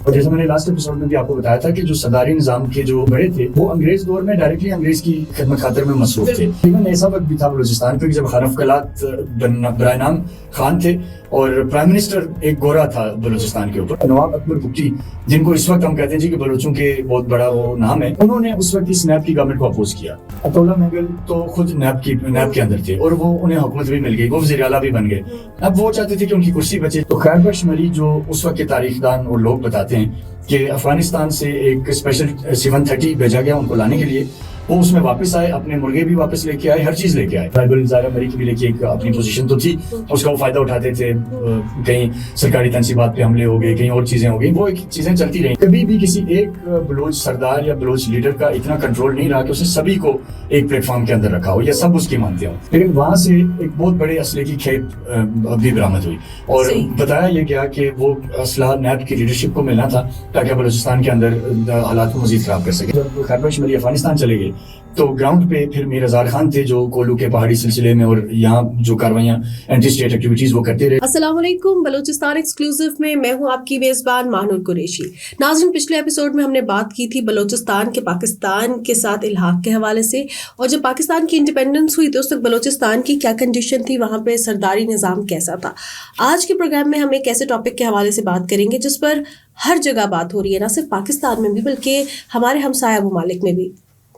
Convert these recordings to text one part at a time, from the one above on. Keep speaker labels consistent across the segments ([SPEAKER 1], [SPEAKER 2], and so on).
[SPEAKER 1] اور جیسے میں نے لاسٹ ایپیسوڈ میں بھی آپ کو بتایا تھا کہ جو سرداری نظام کے جو بڑے تھے وہ انگریز دور میں ڈائریکٹلی انگریز کی خدمت خاطر میں مصروف تھے. ایون ایسا وقت بھی تھا بلوچستان پہ جب خانف کلات برائے نام خان تھے اور پرائم منسٹر ایک گورا تھا بلوچستان کے اوپر, نواب اکبر بگٹی, جن کو اس وقت ہم کہتے ہیں جی کہ بلوچوں کے بہت بڑا وہ نام ہے. انہوں نے اس وقت اس نیب کی گورنمنٹ کو اپوز کیا. عطا اللہ مینگل تو خود نیب کے اندر تھے اور وہ انہیں حکومت بھی مل گئی, وہ وزیر اعلیٰ بھی بن گئے. اب وہ چاہتے تھے کہ ان کی کرسی بچے. تو خیر بخش مری جو اس وقت کے تاریخ دان اور لوگ بتاتے ہیں کہ افغانستان سے ایک اسپیشل 730 بھیجا گیا ان کو لانے کے لیے. وہ اس میں واپس آئے, اپنے مرغے بھی واپس لے کے آئے, ہر چیز لے کے آئے. ٹرائبل ظاہرہ مری کی بھی لے کے ایک اپنی پوزیشن تو تھی, اس کا وہ فائدہ اٹھاتے تھے. کہیں سرکاری تنصیبات پہ حملے ہو گئے, کہیں اور چیزیں ہو گئی, وہ چیزیں چلتی رہیں. کبھی بھی کسی ایک بلوچ سردار یا بلوچ لیڈر کا اتنا کنٹرول نہیں رہا کہ اس نے سبھی کو ایک پلیٹ فارم کے اندر رکھا ہو یا سب اس کی مانتے ہوں. لیکن وہاں سے ایک بہت بڑے اسلحے کی کھیپ بھی برآمد ہوئی اور بتایا یہ گیا کہ وہ اسلحہ نیب کی لیڈرشپ کو ملنا تھا تاکہ بلوچستان کے اندر حالات کو مزید خراب کر سکے. جب خیر بخش مری افغانستان چلے گئے تو گراؤنڈ پہ پھر میر ہزار خان تھے جو کولو کے پہاڑی سلسلے میں اور یہاں جو کاروائیاں اینٹی اسٹیٹ ایکٹیویٹیز وہ کرتے رہے.
[SPEAKER 2] السلام علیکم, بلوچستان ایکسکلوزیو میں ہوں آپ کی میزبان ماہنور قریشی. ناظرین, پچھلے ایپیسوڈ میں ہم نے بات کی تھی بلوچستان کے پاکستان کے ساتھ الحاق کے حوالے سے, اور جب پاکستان کی انڈیپینڈنس ہوئی تو اس وقت بلوچستان کی کیا کنڈیشن تھی, وہاں پہ سرداری نظام کیسا تھا. آج کے پروگرام میں ہم ایک ایسے ٹاپک کے حوالے سے بات کریں گے جس پر ہر جگہ بات ہو رہی ہے, نہ صرف پاکستان میں بھی بلکہ ہمارے ہمسایہ ممالک میں بھی.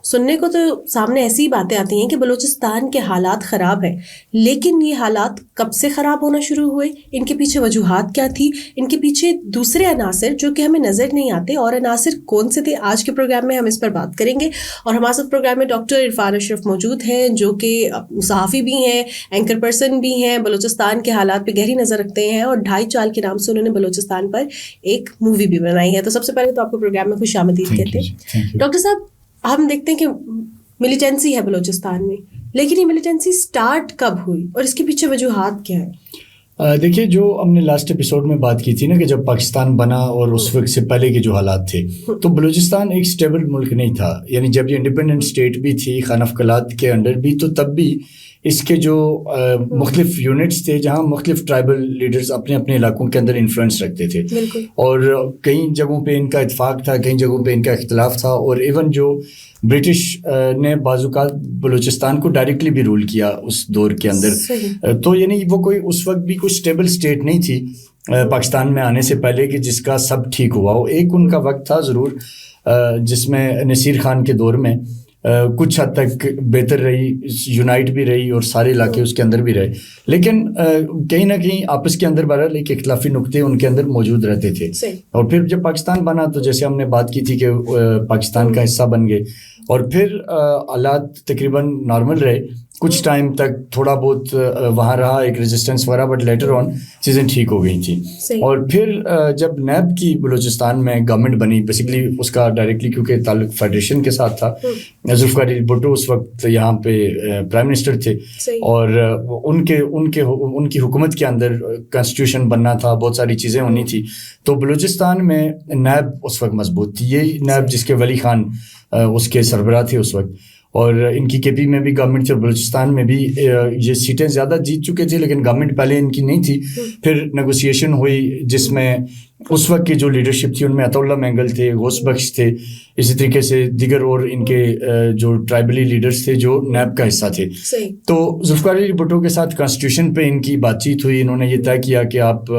[SPEAKER 2] سننے کو تو سامنے ایسی باتیں آتی ہیں کہ بلوچستان کے حالات خراب ہیں, لیکن یہ حالات کب سے خراب ہونا شروع ہوئے, ان کے پیچھے وجوہات کیا تھی, ان کے پیچھے دوسرے عناصر جو کہ ہمیں نظر نہیں آتے اور عناصر کون سے تھے, آج کے پروگرام میں ہم اس پر بات کریں گے. اور ہمارے ساتھ پروگرام میں ڈاکٹر عرفان اشرف موجود ہیں جو کہ صحافی بھی ہیں, اینکر پرسن بھی ہیں, بلوچستان کے حالات پہ گہری نظر رکھتے ہیں اور 2.5 چال کے نام سے انہوں نے بلوچستان پر ایک مووی بھی بنائی ہے. تو سب سے پہلے تو آپ کو پروگرام میں خوش آمدید کہتے ہیں. ڈاکٹر صاحب, ہم دیکھتے ہیں کہ ملیٹنسی ہے بلوچستان میں, لیکن یہ ملیٹنسی سٹارٹ کب ہوئی اور اس کے پیچھے وجوہات کیا ہیں؟
[SPEAKER 1] دیکھیے, جو ہم نے لاسٹ ایپیسوڈ میں بات کی تھی نا کہ جب پاکستان بنا اور اس وقت سے پہلے کے جو حالات تھے تو بلوچستان ایک سٹیبل ملک نہیں تھا. یعنی جب یہ انڈیپینڈنٹ اسٹیٹ بھی تھی خانف کلات کے انڈر بھی, تو تب بھی اس کے جو مختلف یونٹس تھے جہاں مختلف ٹرائبل لیڈرز اپنے اپنے علاقوں کے اندر انفلوئنس رکھتے تھے, اور کئی جگہوں پہ ان کا اتفاق تھا, کئی جگہوں پہ ان کا اختلاف تھا. اور ایون جو برٹش نے بعض اوقات بلوچستان کو ڈائریکٹلی بھی رول کیا اس دور کے اندر. تو یعنی وہ کوئی اس وقت بھی کوئی اسٹیبل اسٹیٹ نہیں تھی پاکستان میں آنے سے پہلے کہ جس کا سب ٹھیک ہوا ہو. ایک ان کا وقت تھا ضرور جس میں نصیر خان کے دور میں کچھ حد تک بہتر رہی, یونائٹ بھی رہی اور سارے علاقے اس کے اندر بھی رہے, لیکن کہیں نہ کہیں آپس کے اندر بہرحال ایک اختلافی نقطے ان کے اندر موجود رہتے تھے. اور پھر جب پاکستان بنا تو جیسے ہم نے بات کی تھی کہ پاکستان کا حصہ بن گئے اور پھر حالات تقریباً نارمل رہے کچھ ٹائم تک, تھوڑا بہت وہاں رہا ایک ریزسٹنس وغیرہ, بٹ لیٹر آن چیزیں ٹھیک ہو گئی تھیں. اور پھر جب نیب کی بلوچستان میں گورنمنٹ بنی, بیسیکلی اس کا ڈائریکٹلی کیونکہ تعلق فیڈریشن کے ساتھ تھا, ذوالفقار علی بھٹو اس وقت یہاں پہ پرائم منسٹر تھے اور ان کی حکومت کے اندر کانسٹیٹیوشن بننا تھا, بہت ساری چیزیں ہونی تھی. تو بلوچستان میں نیب اس وقت مضبوط تھی. یہی نیب جس کے ولی خان اس کے سربراہ تھے اس وقت, اور ان کی کے پی میں بھی گورنمنٹ تھی اور بلوچستان میں بھی یہ سیٹیں زیادہ جیت چکے تھے, لیکن گورنمنٹ پہلے ان کی نہیں تھی. پھر نیگوسیشن ہوئی جس میں اس وقت کی جو لیڈرشپ تھی ان میں عطا اللہ مینگل تھے, غوث بخش تھے, اسی طریقے سے دیگر اور ان کے جو ٹرائبلی لیڈرز تھے جو نیب کا حصہ تھے. تو ذوالفقار علی بھٹو کے ساتھ کانسٹیٹیوشن پہ ان کی بات چیت ہوئی. انہوں نے یہ طے کیا کہ آپ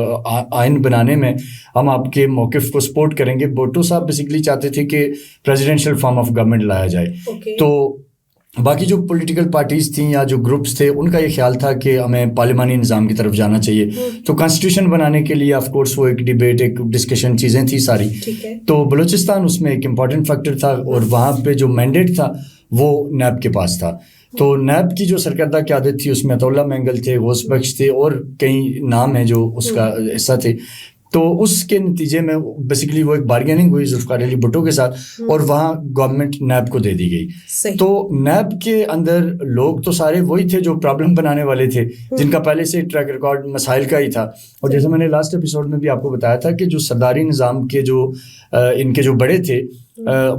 [SPEAKER 1] آئین بنانے میں ہم آپ کے موقف کو سپورٹ کریں گے. بھٹو صاحب بیسیکلی چاہتے تھے کہ پریزیڈینشیل فارم آف گورنمنٹ لایا جائے. تو باقی جو پولیٹیکل پارٹیز تھیں یا جو گروپس تھے ان کا یہ خیال تھا کہ ہمیں پارلیمانی نظام کی طرف جانا چاہیے. تو کانسٹیٹیوشن بنانے کے لیے آف کورس وہ ایک ڈیبیٹ, ایک ڈسکشن چیزیں تھیں ساری. تو بلوچستان اس میں ایک امپورٹنٹ فیکٹر تھا اور وہاں پہ جو مینڈیٹ تھا وہ نیب کے پاس تھا. تو نیب کی جو سرکردہ قیادت تھی اس میں عطا اللہ مینگل تھے, غوث بخش تھے اور کئی نام ہیں جو اس کا حصہ تھے. تو اس کے نتیجے میں بیسیکلی وہ ایک بارگیننگ ہوئی ذوالفقار علی بھٹو کے ساتھ اور وہاں گورنمنٹ نیب کو دے دی گئی. تو نیب کے اندر لوگ تو سارے وہی تھے جو پرابلم بنانے والے تھے, جن کا پہلے سے ٹریک ریکارڈ مسائل کا ہی تھا. اور جیسے میں نے لاسٹ ایپیسوڈ میں بھی آپ کو بتایا تھا کہ جو سرداری نظام کے جو ان کے جو بڑے تھے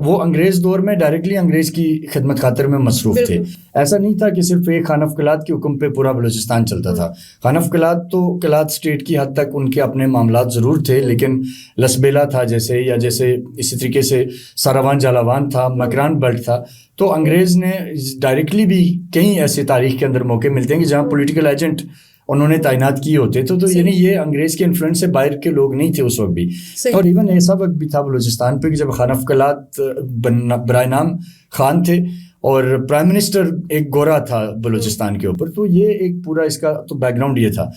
[SPEAKER 1] وہ انگریز دور میں ڈائریکٹلی انگریز کی خدمت خاطر میں مصروف تھے. ایسا نہیں تھا کہ صرف ایک خانف قلات کے حکم پہ پورا بلوچستان چلتا تھا. خانف قلات تو قلات اسٹیٹ کی حد تک ان کے اپنے معاملات ضرور تھے, لیکن لسبیلا تھا جیسے اسی طریقے سے ساراوان جالاوان تھا, مکران بلٹ تھا. تو انگریز نے ڈائریکٹلی بھی کئی ایسے تاریخ کے اندر موقع ملتے ہیں کہ جہاں پولیٹیکل ایجنٹ انہوں نے تعینات کیے ہوتے تو یعنی یہ انگریز کے انفلوئنس سے باہر کے لوگ نہیں تھے اس وقت بھی. اور ایون ایسا وقت بھی تھا بلوچستان پہ کہ جب خانف قلات برائے نام خان تھے اور پرائم منسٹر ایک گورا تھا بلوچستان کے اوپر. تو یہ ایک پورا اس کا تو بیک گراؤنڈ یہ تھا.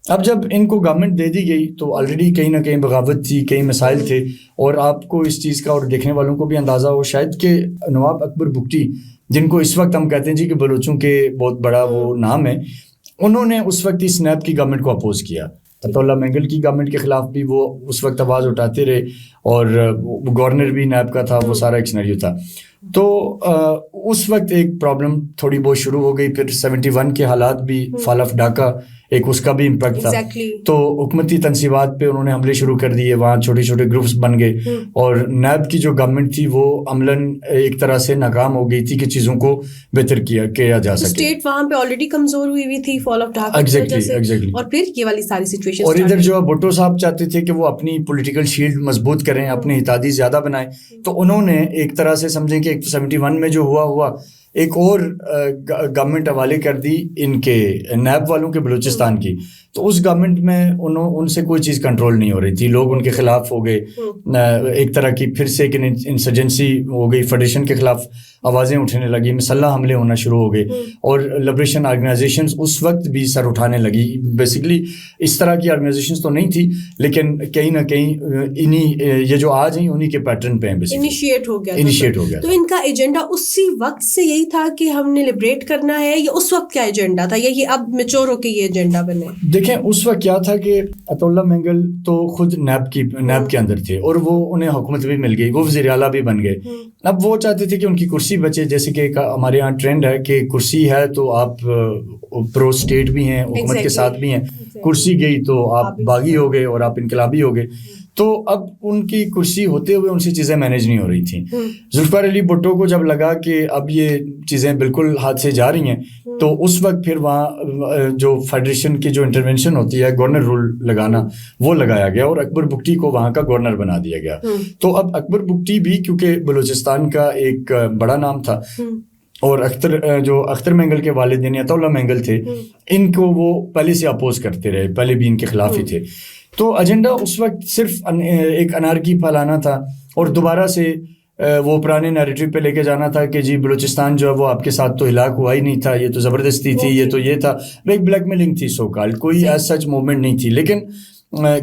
[SPEAKER 1] اب جب ان کو گورنمنٹ دے دی گئی تو آلریڈی کہیں نہ کہیں بغاوت تھی, کئی مسائل تھے, اور آپ کو اس چیز کا اور دیکھنے والوں کو بھی اندازہ ہو شاید کہ نواب اکبر بگٹی, جن کو اس وقت ہم کہتے ہیں جی کہ بلوچوں کے بہت بڑا وہ نام ہے, انہوں نے اس وقت اس نیب کی گورنمنٹ کو اپوز کیا. عطا اللہ مینگل کی گورنمنٹ کے خلاف بھی وہ اس وقت آواز اٹھاتے رہے, اور گورنر بھی نیب کا تھا, وہ سارا ایک سینیریو تھا. تو اس وقت ایک پرابلم تھوڑی بہت شروع ہو گئی. پھر 71 کے حالات بھی, فال آف ڈھاکہ ایک اس کا بھی امپیکٹ تھا. تو حکومتی تنصیبات پہ انہوں نے حملے شروع کر دیے, وہاں چھوٹے چھوٹے گروپس بن گئے, اور نیب کی جو گورنمنٹ تھی وہ عملاً ایک طرح سے ناکام ہو گئی تھی کہ چیزوں کو بہتر کیا جا سکے.
[SPEAKER 2] اسٹیٹ وہاں پہ آلریڈی کمزور ہوئی تھی فال آف ڈھاکہ
[SPEAKER 1] ایگزیکٹلی,
[SPEAKER 2] اور پھر یہ والی ساری سچویشن.
[SPEAKER 1] اور ادھر جو بھٹو صاحب چاہتے تھے کہ وہ اپنی پولیٹیکل شیلڈ مضبوط کریں, اپنے اتحادی زیادہ بنائیں, تو انہوں نے ایک طرح سے سمجھیں کہ 71 میں جو ہوا ایک اور گورنمنٹ حوالے کر دی ان کے نیب والوں کے بلوچستان کی. تو اس گورنمنٹ میں ان سے کوئی چیز کنٹرول نہیں ہو رہی تھی, لوگ ان کے خلاف ہو گئے, ایک طرح کی پھر سے انسرجنسی ہو گئی, فیڈریشن کے خلاف آوازیں اٹھنے لگی, مسلح حملے ہونا شروع ہو گئے, اور لبریشن آرگنائزیشنز اس وقت بھی سر اٹھانے لگی. بیسیکلی اس طرح کی آرگنائزیشنز تو نہیں تھی, لیکن کہیں نہ کہیں یہ جو آج ہیں انہی کے پیٹرن پہ ہیں,
[SPEAKER 2] انیشیٹ ہو گیا. تو ان کا ایجنڈا اسی وقت سے یہی تھا کہ ہم نے لبریٹ کرنا ہے, یا اس وقت کیا ایجنڈا تھا, یا یہ اب میچور ہو کے یہ ایجنڈا بنے؟
[SPEAKER 1] دیکھیں اس وقت کیا تھا کہ عطا اللہ مینگل تو خود نیب کے اندر تھے, اور وہ انہیں حکومت بھی مل گئی, وہ وزیر اعلیٰ بھی بن گئے. اب وہ چاہتے تھے کہ ان کی کرسی بچے, جیسے کہ ہمارے یہاں ٹرینڈ ہے کہ کرسی ہے تو آپ پرو اسٹیٹ بھی ہیں, حکومت کے ساتھ بھی ہیں, کرسی گئی تو آپ باغی ہو گئے اور آپ انقلابی ہو گئے. تو اب ان کی کرسی ہوتے ہوئے ان سے چیزیں مینیج نہیں ہو رہی تھیں. ذوالفقار علی بھٹو کو جب لگا کہ اب یہ چیزیں بالکل ہاتھ سے جا رہی ہیں, تو اس وقت پھر وہاں جو فیڈریشن کی جو انٹرونشن ہوتی ہے, گورنر رول لگانا, وہ لگایا گیا, اور اکبر بگٹی کو وہاں کا گورنر بنا دیا گیا. تو اب اکبر بگٹی بھی کیونکہ بلوچستان کا ایک بڑا نام تھا, اور اختر مینگل کے والدین عطا اللہ مینگل تھے, ان کو وہ پہلے سے اپوز کرتے رہے, پہلے بھی ان کے خلاف ہی تھے. تو ایجنڈا اس وقت صرف ایک انارکی پھیلانا تھا, اور دوبارہ سے وہ پرانے نیریٹو پہ لے کے جانا تھا کہ جی بلوچستان جو ہے وہ آپ کے ساتھ تو ہلاک ہوا ہی نہیں تھا, یہ تو زبردستی تھی, یہ تو یہ تھا, ایک بلیک میلنگ تھی سو کال, کوئی ایز سچ موومنٹ نہیں تھی. لیکن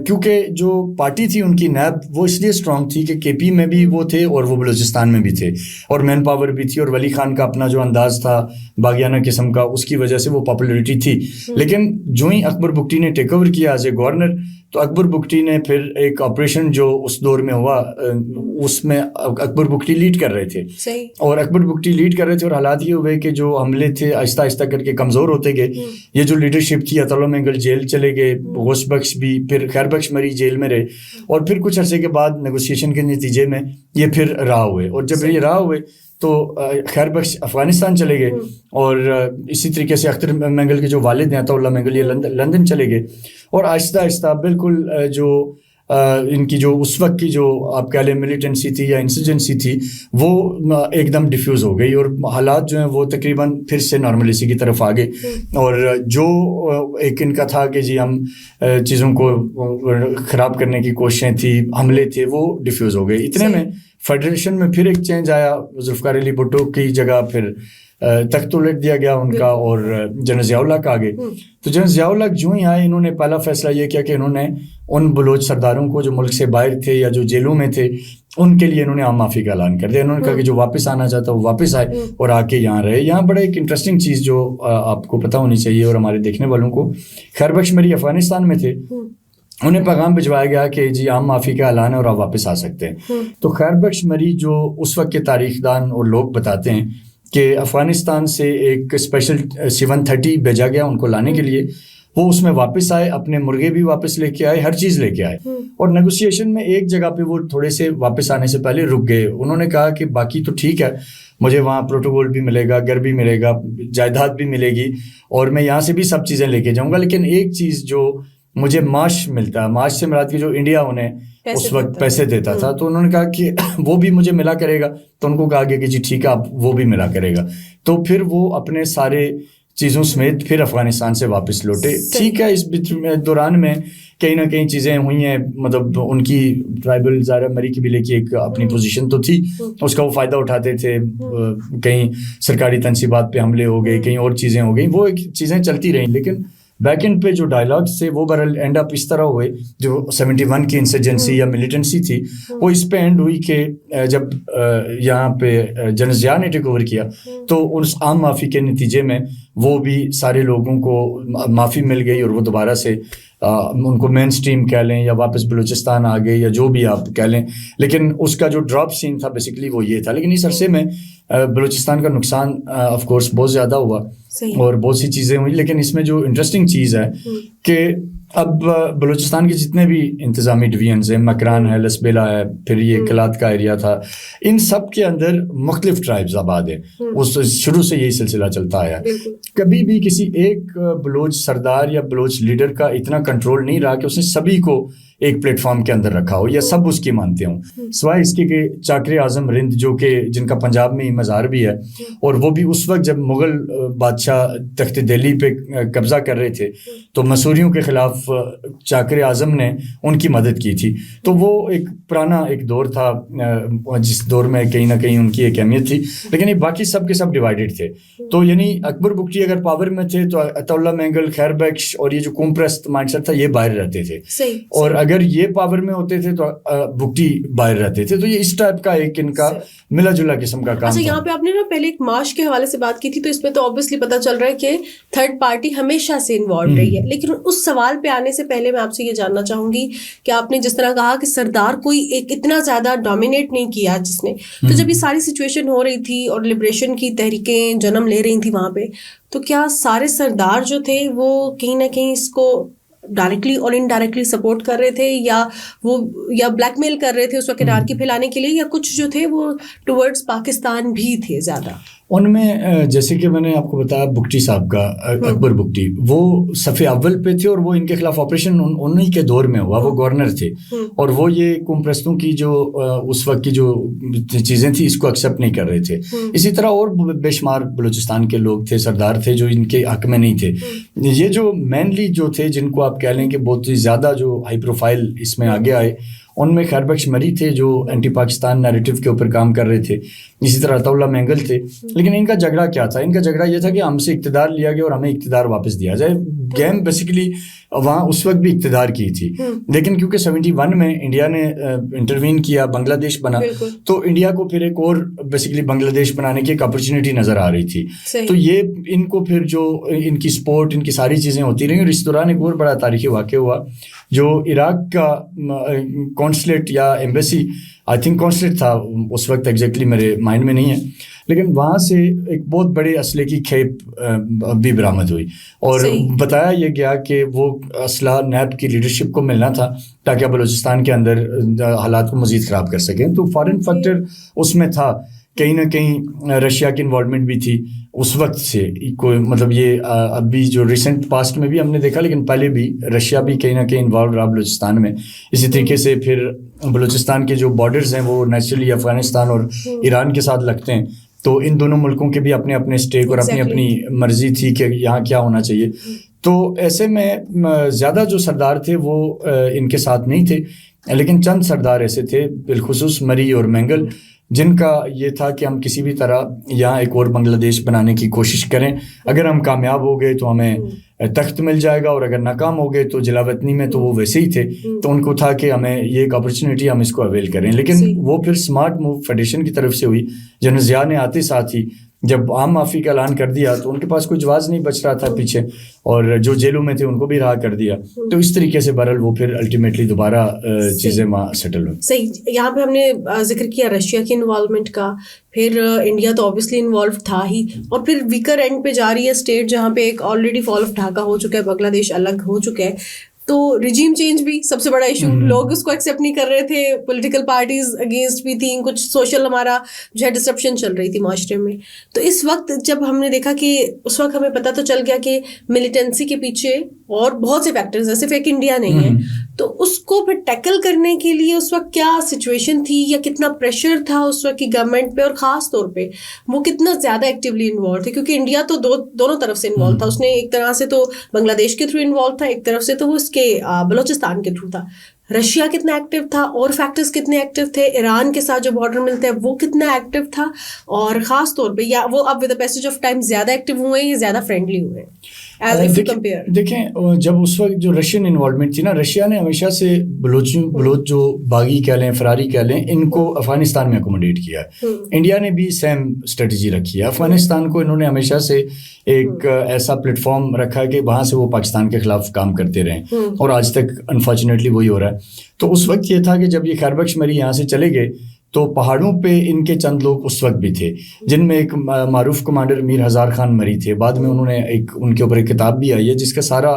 [SPEAKER 1] کیونکہ جو پارٹی تھی ان کی نیب, وہ اس لیے اسٹرانگ تھی کہ کے پی میں بھی وہ تھے اور وہ بلوچستان میں بھی تھے, اور مین پاور بھی تھی, اور ولی خان کا اپنا جو انداز تھا باغیانہ قسم کا, اس کی وجہ سے وہ پاپولیرٹی تھی. لیکن جو ہی اکبر بگٹی نے ٹیک اوور کیا ایز اے گورنر, تو اکبر بگٹی نے پھر ایک آپریشن جو اس دور میں ہوا, اس میں اکبر بگٹی لیڈ کر رہے تھے. اور اکبر بگٹی لیڈ کر رہے تھے, اور حالات یہ ہوئے کہ جو حملے تھے آہستہ آہستہ کر کے کمزور ہوتے گئے. یہ جو لیڈرشپ تھی, عطا اللہ مینگل جیل چلے گئے, غوث بخش بھی, پھر خیر بخش مری جیل میں رہے, اور پھر کچھ عرصے کے بعد نیگوسیشن کے نتیجے میں یہ پھر رہا ہوئے. اور جب یہ رہا ہوئے تو خیر بخش افغانستان چلے گئے, اور اسی طریقے سے اختر مینگل کے جو والد ہیں عطا اللہ مینگل, یہ لندن چلے گئے. اور آہستہ آہستہ بالکل جو ان کی جو اس وقت کی جو آپ کہہ لیں ملیٹنسی تھی یا انسرجنسی تھی, وہ ایک دم ڈیفیوز ہو گئی, اور حالات جو ہیں وہ تقریباً پھر سے نارملیسی کی طرف آ گئے. اور جو ایک ان کا تھا کہ جی ہم چیزوں کو خراب کرنے کی کوششیں تھی, حملے تھے, وہ ڈیفیوز ہو گئے. اتنے میں فیڈریشن میں پھر ایک چینج آیا, ذوالفقار علی بھٹو کی جگہ پھر تخت الٹ دیا گیا ان کا, اور جنرل ضیاء الحق آ گئے. تو جنرل ضیاء الحق جو ہی آئے, انہوں نے پہلا فیصلہ یہ کیا کہ انہوں نے ان بلوچ سرداروں کو جو ملک سے باہر تھے یا جو جیلوں میں تھے, ان کے لیے انہوں نے عام معافی کا اعلان کر دیا. انہوں نے کہا کہ جو واپس آنا چاہتا وہ واپس آئے اور آ کے یہاں رہے. یہاں بڑا ایک انٹرسٹنگ چیز جو آپ کو پتہ ہونی چاہیے اور ہمارے دیکھنے والوں کو, خیر بخش مری افغانستان میں تھے, انہیں پیغام بھجوایا گیا کہ جی عام معافی کا اعلان ہے اور آپ واپس آ سکتے ہیں. تو خیر بخش مری جو اس وقت کے تاریخ دان اور لوگ بتاتے ہیں کہ افغانستان سے ایک اسپیشل C-130 بھیجا گیا ان کو لانے کے لیے, وہ اس میں واپس آئے, اپنے مرغے بھی واپس لے کے آئے, ہر چیز لے کے آئے, اور نیگوسیشن میں ایک جگہ پہ وہ تھوڑے سے واپس آنے سے پہلے رک گئے. انہوں نے کہا کہ باقی تو ٹھیک ہے, مجھے وہاں پروٹوکول بھی ملے گا, گھر بھی ملے گا, جائیداد بھی ملے گی, اور میں یہاں سے بھی سب چیزیں لے کے جاؤں گا, لیکن ایک چیز جو مجھے معاش ملتا ہے, معاش سے مراد کی جو انڈیا انہیں اس وقت پیسے دیتا تھا, تو انہوں نے کہا کہ وہ بھی مجھے ملا کرے گا. تو ان کو کہا گیا کہ جی ٹھیک ہے, آپ وہ بھی ملا کرے گا. تو پھر وہ اپنے سارے چیزوں سمیت پھر افغانستان سے واپس لوٹے. ٹھیک ہے, اس دوران میں کہیں نہ کہیں چیزیں ہوئی ہیں, مطلب ان کی ٹرائبل ظاہر مری قبیلے کی ایک اپنی پوزیشن تو تھی, اس کا وہ فائدہ اٹھاتے تھے. کہیں سرکاری تنصیبات پہ حملے ہو گئے, کہیں اور چیزیں ہو گئیں, وہ ایک چیزیں چلتی رہیں. لیکن بیک اینڈ پہ جو ڈائلاگس تھے وہ بہرحال اینڈ اپ اس طرح ہوئے, جو 71 کی انسرجنسی یا ملیٹنسی تھی وہ اس پہ اینڈ ہوئی کہ جب یہاں پہ جنرل ضیاء نے ٹیک اوور کیا تو اس عام معافی کے نتیجے میں وہ بھی سارے لوگوں کو معافی مل گئی, اور وہ دوبارہ سے ان کو مین سٹریم کہہ لیں یا واپس بلوچستان آ گئے یا جو بھی آپ کہہ لیں. لیکن اس کا جو ڈراپ سین تھا بیسیکلی وہ یہ تھا. لیکن اس عرصے میں بلوچستان کا نقصان آف کورس بہت زیادہ ہوا اور بہت سی چیزیں ہوئی. لیکن اس میں جو انٹرسٹنگ چیز ہے کہ اب بلوچستان کے جتنے بھی انتظامی ڈویژنز ہیں, مکران ہے, لسبیلا ہے, پھر یہ کلات کا ایریا تھا, ان سب کے اندر مختلف ٹرائبز آباد ہیں. اس شروع سے یہی سلسلہ چلتا آیا ہے. کبھی بھی کسی ایک بلوچ سردار یا بلوچ لیڈر کا اتنا کنٹرول نہیں رہا کہ اس نے سبھی کو ایک پلیٹ فارم کے اندر رکھا ہو یا سب اس کی مانتے ہوں, سوائے اس کے کہ چاکر اعظم رند جو کہ جن کا پنجاب میں ہی مزار بھی ہے, اور وہ بھی اس وقت جب مغل بادشاہ تخت دہلی پہ قبضہ کر رہے تھے تو مسوریوں کے خلاف چاکر اعظم نے ان کی مدد کی تھی. تو وہ ایک پرانا ایک دور تھا جس دور میں کہیں نہ کہیں ان کی ایک اہمیت تھی. لیکن یہ باقی سب کے سب ڈیوائیڈڈ تھے. تو یعنی اکبر بگٹی اگر پاور میں تھے تو عطا اللہ مینگل, خیر بخش اور یہ جو قوم پرست مائنڈ سیٹ تھا یہ باہر رہتے تھے, اور اگر یہ پاور میں ہوتے تھے تو بگٹی باہر رہتے تھے. تو یہ اس ٹائپ کا ایک ان کا ملا جلا قسم کا کام.
[SPEAKER 2] یہاں پہ آپ نے نا پہلے ایک معاش کے حوالے سے بات کی تھی, تو اس میں تو obviously پتہ چل رہا ہے کہ تھرڈ پارٹی ہمیشہ سے انوالو رہی ہے. لیکن اس سوال پہ آنے سے پہلے میں آپ سے یہ جاننا چاہوں گی کہ آپ نے جس طرح کہا کہ سردار کوئی ایک اتنا زیادہ ڈومینیٹ نہیں کیا جس نے, تو جب یہ ساری سچویشن ہو رہی تھی اور لبریشن کی تحریکیں جنم لے رہی تھیں وہاں پہ, تو کیا سارے سردار جو تھے وہ کہیں نہ کہیں اس کو ڈائریکٹلی اور انڈائریکٹلی سپورٹ کر رہے تھے, یا بلیک میل کر رہے تھے اس وقت انارکی پھیلانے کے لیے, یا کچھ جو تھے وہ ٹورڈز پاکستان بھی تھے زیادہ؟
[SPEAKER 1] ان میں جیسے کہ میں نے آپ کو بتایا بگٹی صاحب کا, اکبر بگٹی, وہ صف اول پہ تھے اور وہ ان کے خلاف آپریشن انہی کے دور میں ہوا. وہ گورنر تھے اور وہ یہ قوم پرستوں کی جو اس وقت کی جو چیزیں تھیں اس کو ایکسیپٹ نہیں کر رہے تھے. اسی طرح اور بے شمار بلوچستان کے لوگ تھے, سردار تھے جو ان کے حق میں نہیں تھے. یہ جو مینلی جو تھے جن کو آپ کہہ لیں کہ بہت ہی زیادہ جو ہائی پروفائل اس میں آگے آئے, ان میں خیر بخش مری تھے جو اینٹی پاکستان نیریٹو کے اوپر کام کر رہے تھے. اسی طرح عطا اللہ مینگل تھے. لیکن ان کا جھگڑا کیا تھا؟ ان کا جھگڑا یہ تھا کہ ہم سے اقتدار لیا گیا اور ہمیں اقتدار واپس دیا جائے. گیم بیسیکلی وہاں اس وقت بھی اقتدار کی تھی, لیکن کیونکہ 71 میں انڈیا نے انٹروین کیا, بنگلہ دیش بنا, تو انڈیا کو پھر ایک اور بیسیکلی بنگلہ دیش بنانے کی ایک اپرچونیٹی نظر آ رہی تھی. تو یہ ان کو پھر جو ان کی سپورٹ, ان کی ساری چیزیں ہوتی رہیں. اور اس دوران ایک اور بڑا تاریخی واقعہ ہوا جو عراق کا کونسلیٹ یا ایمبیسی, آئی تھنک کونسلیٹ تھا اس وقت, ایگزیکٹلی میرے مائنڈ میں نہیں ہے, لیکن وہاں سے ایک بہت بڑے اسلحے کی کھیپ بھی برآمد ہوئی اور بتایا یہ گیا کہ وہ اسلحہ نیب کی لیڈرشپ کو ملنا تھا تاکہ بلوچستان کے اندر حالات کو مزید خراب کر سکیں. تو فارن فیکٹر اس میں تھا, کہیں نہ کہیں رشیا کی انوالومنٹ بھی تھی اس وقت سے. کوئی مطلب یہ ابھی جو ریسنٹ پاسٹ میں بھی ہم نے دیکھا, لیکن پہلے بھی رشیا بھی کہیں نہ کہیں انوالو رہا بلوچستان میں. اسی طریقے سے پھر بلوچستان کے جو بارڈرز ہیں وہ نیچرلی افغانستان اور ایران کے ساتھ لگتے ہیں, تو ان دونوں ملکوں کے بھی اپنے اپنے اسٹیک اور اپنی اپنی مرضی تھی کہ یہاں کیا ہونا چاہیے. تو ایسے میں زیادہ جو سردار تھے وہ ان کے ساتھ نہیں تھے, لیکن چند سردار ایسے تھے بالخصوص مری اور مینگل جن کا یہ تھا کہ ہم کسی بھی طرح یہاں ایک اور بنگلہ دیش بنانے کی کوشش کریں. اگر ہم کامیاب ہو گئے تو ہمیں تخت مل جائے گا, اور اگر ناکام ہو گئے تو جلا وطنی میں تو وہ ویسے ہی تھے. تو ان کو تھا کہ ہمیں یہ ایک اپرچونیٹی, ہم اس کو اویل کریں. لیکن وہ پھر سمارٹ موو فیڈریشن کی طرف سے ہوئی. جنرل ضیاء نے آتے ساتھ ہی جب عام معافی کا اعلان کر دیا تو ان کے پاس کوئی جواز نہیں بچ رہا تھا پیچھے, اور جو جیلوں میں تھے ان کو بھی رہا کر دیا. تو اس طریقے سے بہرحال وہ پھر الٹیمیٹلی دوبارہ چیزیں سیٹل ہوئی.
[SPEAKER 2] صحیح. یہاں پہ ہم نے ذکر کیا رشیا کی انوالومنٹ کا, پھر انڈیا تو اوبیسلی انوالو تھا ہی, اور پھر ویکر اینڈ پہ جا رہی ہے اسٹیٹ جہاں پہ ایک آلریڈی فال آف ڈھاکہ ہو چکا ہے, بنگلہ دیش الگ ہو چکا ہے. تو ریجیم چینج بھی سب سے بڑا ایشو, لوگ اس کو ایکسیپٹ نہیں کر رہے تھے, پولیٹیکل پارٹیز اگینسٹ بھی تھیں, کچھ سوشل ہمارا جو ہے ڈسرپشن چل رہی تھی معاشرے میں. تو اس وقت جب ہم نے دیکھا کہ اس وقت ہمیں پتہ تو چل گیا کہ ملیٹنسی کے پیچھے اور بہت سے فیکٹرز ہیں, صرف ایک انڈیا نہیں ہے. تو اس کو پھر ٹیکل کرنے کے لیے اس وقت کیا سچویشن تھی, یا کتنا پریشر تھا اس وقت کی گورنمنٹ پہ, اور خاص طور پہ وہ کتنا زیادہ ایکٹیولی انوالو تھے, کیونکہ انڈیا تو دونوں طرف سے انوالو تھا. اس نے ایک طرح سے تو بنگلہ دیش کے تھرو انوالو تھا, ایک طرف سے تو وہ اس کے بلوچستان کے تھرو تھا. رشیا کتنا ایکٹیو تھا, اور فیکٹرز کتنے ایکٹیو تھے, ایران کے ساتھ جو بارڈر ملتا ہے وہ کتنا ایکٹیو تھا, اور خاص طور پہ یا وہ اب with the passage of time زیادہ ایکٹیو ہوئے ہیں یا زیادہ فرینڈلی ہوئے ہیں.
[SPEAKER 1] دیکھیں جب اس وقت جو رشین انوالومنٹ تھی نا, رشیا نے ہمیشہ سے بلوچ جو باغی کہہ لیں, فراری کہہ لیں, ان کو افغانستان میں اکوموڈیٹ کیا ہے. انڈیا نے بھی سیم اسٹریٹجی رکھی ہے. افغانستان کو انہوں نے ہمیشہ سے ایک ایسا پلیٹ فارم رکھا کہ وہاں سے وہ پاکستان کے خلاف کام کرتے رہیں, اور آج تک انفارچونیٹلی وہی ہو رہا ہے. تو اس وقت یہ تھا کہ جب یہ خیر بخش مری یہاں سے چلے گئے تو پہاڑوں پہ ان کے چند لوگ اس وقت بھی تھے, جن میں ایک معروف کمانڈر میر ہزار خان مری تھے. بعد میں انہوں نے ان کے اوپر ایک کتاب بھی آئی ہے جس کا سارا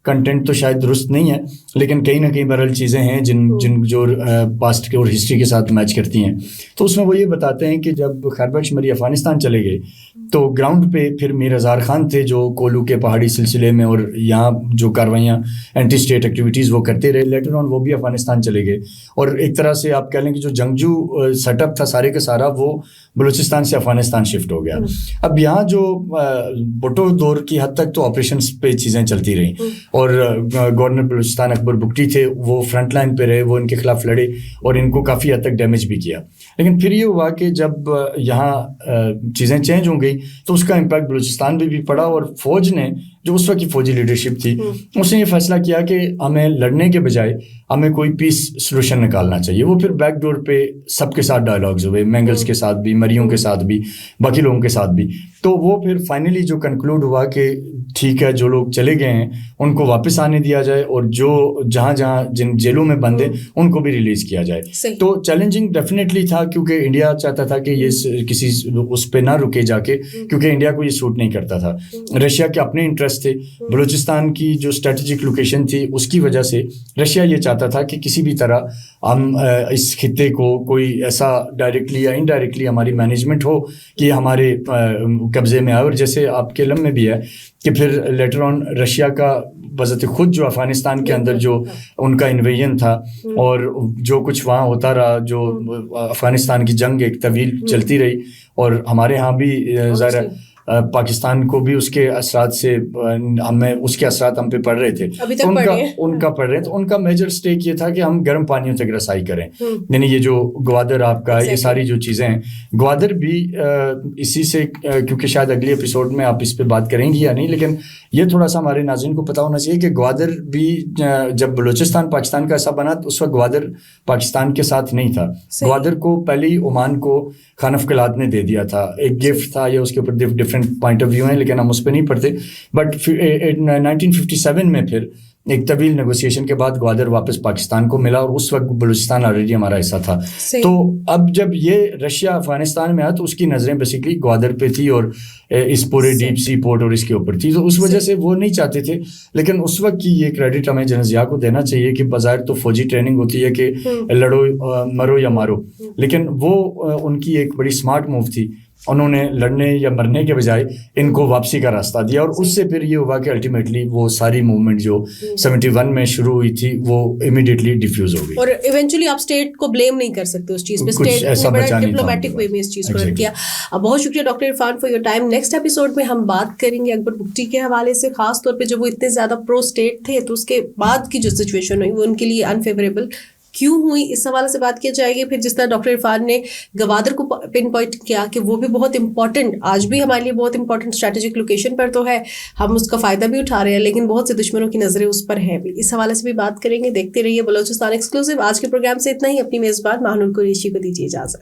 [SPEAKER 1] کنٹینٹ تو شاید درست نہیں ہے, لیکن کہیں نہ کہیں بہرحال چیزیں ہیں جن جو پاسٹ کے اور ہسٹری کے ساتھ میچ کرتی ہیں. تو اس میں وہ یہ بتاتے ہیں کہ جب خیر بخش مری افغانستان چلے گئے تو گراؤنڈ پہ پھر میر ہزار خان تھے جو کولو کے پہاڑی سلسلے میں اور یہاں جو کارروائیاں اینٹی اسٹیٹ ایکٹیویٹیز وہ کرتے رہے. لیٹر آن وہ بھی افغانستان چلے گئے, اور ایک طرح سے آپ کہہ لیں کہ جو جنگجو سیٹ اپ تھا سارے کا سارا وہ بلوچستان سے افغانستان شفٹ ہو گیا. اب یہاں جو بھٹو دور کی حد تک تو آپریشنس پہ چیزیں چلتی رہیں, اور گورنر بلوچستان اکبر بگٹی تھے, وہ فرنٹ لائن پہ رہے, وہ ان کے خلاف لڑے اور ان کو کافی حد تک ڈیمیج بھی کیا. لیکن پھر یہ ہوا کہ جب یہاں چیزیں چینج ہو گئی تو اس کا امپیکٹ بلوچستان میں بھی پڑا, اور فوج نے جو اس وقت کی فوجی لیڈرشپ تھی اس نے یہ فیصلہ کیا کہ ہمیں لڑنے کے بجائے ہمیں کوئی پیس سولوشن نکالنا چاہیے. وہ پھر بیک ڈور پہ سب کے ساتھ ڈائلاگز ہوئے, مینگلز کے ساتھ بھی, مریوں کے ساتھ بھی, باقی لوگوں کے ساتھ بھی. تو وہ پھر فائنلی جو کنکلوڈ ہوا کہ ٹھیک ہے جو لوگ چلے گئے ہیں ان کو واپس آنے دیا جائے, اور جو جہاں جن جیلوں میں بند ہیں ان کو بھی ریلیز کیا جائے. تو چیلنجنگ ڈیفینیٹلی تھا, کیونکہ انڈیا چاہتا تھا کہ یہ کسی اس پہ نہ رکے جا کے, کیونکہ انڈیا کو یہ سوٹ نہیں کرتا تھا. رشیا کے اپنے انٹرسٹ تھے, بلوچستان کی جو اسٹریٹجک لوکیشن تھی اس کی وجہ سے رشیا یہ چاہتا تھا کہ کسی بھی طرح ہم اس خطے کو کوئی ایسا ڈائریکٹلی یا انڈائریکٹلی ہماری مینجمنٹ ہو کہ ہمارے قبضے میں آئے. اور جیسے آپ کے علم میں بھی ہے کہ پھر لیٹر آن رشیا کا بذات خود جو افغانستان کے اندر جو ان کا انویژن تھا اور جو کچھ وہاں ہوتا رہا, جو افغانستان کی جنگ ایک طویل چلتی رہی, اور ہمارے ہاں بھی ظاہر پاکستان کو بھی اس کے اثرات سے اس کے اثرات ہم پہ پڑ رہے تھے, ان کا پڑ رہے ہیں. تو ان کا میجر اسٹیک یہ تھا کہ ہم گرم پانیوں تک رسائی کریں, یعنی یہ جو گوادر آپ کا یہ ساری جو چیزیں ہیں, گوادر بھی اسی سے, کیونکہ شاید اگلی ایپیسوڈ میں آپ اس پہ بات کریں گی یا نہیں, لیکن یہ تھوڑا سا ہمارے ناظرین کو پتہ ہونا چاہیے کہ گوادر بھی جب بلوچستان پاکستان کا ایسا بنا تو اس وقت گوادر پاکستان کے ساتھ نہیں تھا. گوادر کو پہلے ہی عمان کو خانف قلات نے دے دیا تھا, ایک گفٹ تھا, یا اس کے اوپر ڈفرینٹ پوائنٹ آف ویو ہیں لیکن ہم اس پہ نہیں پڑھتے. بٹ 1957 میں پھر ایک طویل نیگوسیشن کے بعد گوادر واپس پاکستان کو ملا, اور اس وقت بلوچستان آلریڈی ہمارا حصہ تھا. تو اب جب یہ رشیا افغانستان میں آیا تو اس کی نظریں بیسیکلی گوادر پہ تھی اور اس پورے ڈیپ سی پورٹ اور اس کے اوپر تھی. تو اس وجہ سے وہ نہیں چاہتے تھے, لیکن اس وقت کی یہ کریڈٹ ہمیں جنرل ضیاء کو دینا چاہیے کہ بظاہر تو فوجی ٹریننگ ہوتی ہے کہ لڑو مرو یا مارو, لیکن وہ ان کی ایک بڑی اسمارٹ موو تھی. انہوں نے لڑنے یا مرنے کے بجائے ان کو واپسی کا راستہ دیا, اور اس سے پھر یہ ہوا کہ الٹیمیٹلی وہ ساری موومنٹ جو 71 میں شروع ہوئی تھی وہ امیڈیٹلی ڈیفیوز ہو گئی.
[SPEAKER 2] اور ایونچولی آپ اسٹیٹ کو بلیم نہیں کر سکتے اس چیز پہ, اسٹیٹ نے بڑا ڈپلومیٹک وے میں اس چیز کو کیا. بہت شکریہ doctor Irfan for your time. Next episode میں ہم بات کریں گے اکبر بگٹی کے حوالے سے, خاص طور پہ جب وہ اتنے زیادہ پرو اسٹیٹ تھے تو اس کے بعد کی جو سچویشن ہوئی وہ ان کے لیے انفیوریبل کیوں ہوئی, اس حوالے سے بات کی جائے گی. پھر جس طرح ڈاکٹر عرفان نے گوادر کو پن پوائنٹ کیا کہ وہ بھی بہت امپورٹنٹ, آج بھی ہمارے لیے بہت امپورٹنٹ اسٹریٹجک لوکیشن پر تو ہے, ہم اس کا فائدہ بھی اٹھا رہے ہیں, لیکن بہت سے دشمنوں کی نظریں اس پر ہیں بھی. اس حوالے سے بھی بات کریں گے. دیکھتے رہیے بلوچستان ایکسکلوسیو. آج کے پروگرام سے اتنا ہی. اپنی میزبان ماہنور قریشی کو دیجیے اجازت.